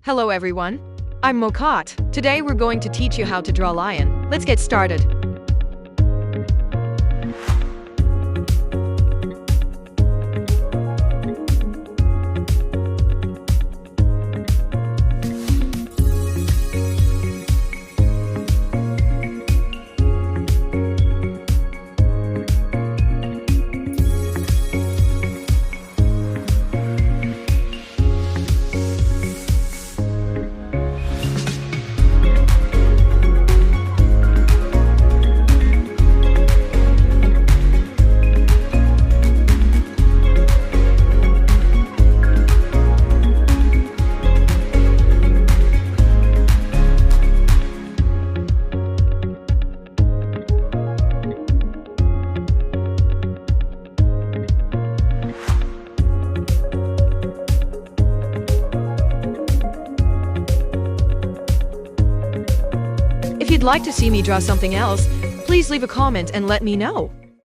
Hello everyone, I'm Mokat. Today we're going to teach you how to draw lion. Let's get started. If you'd like to see me draw something else, please leave a comment and let me know.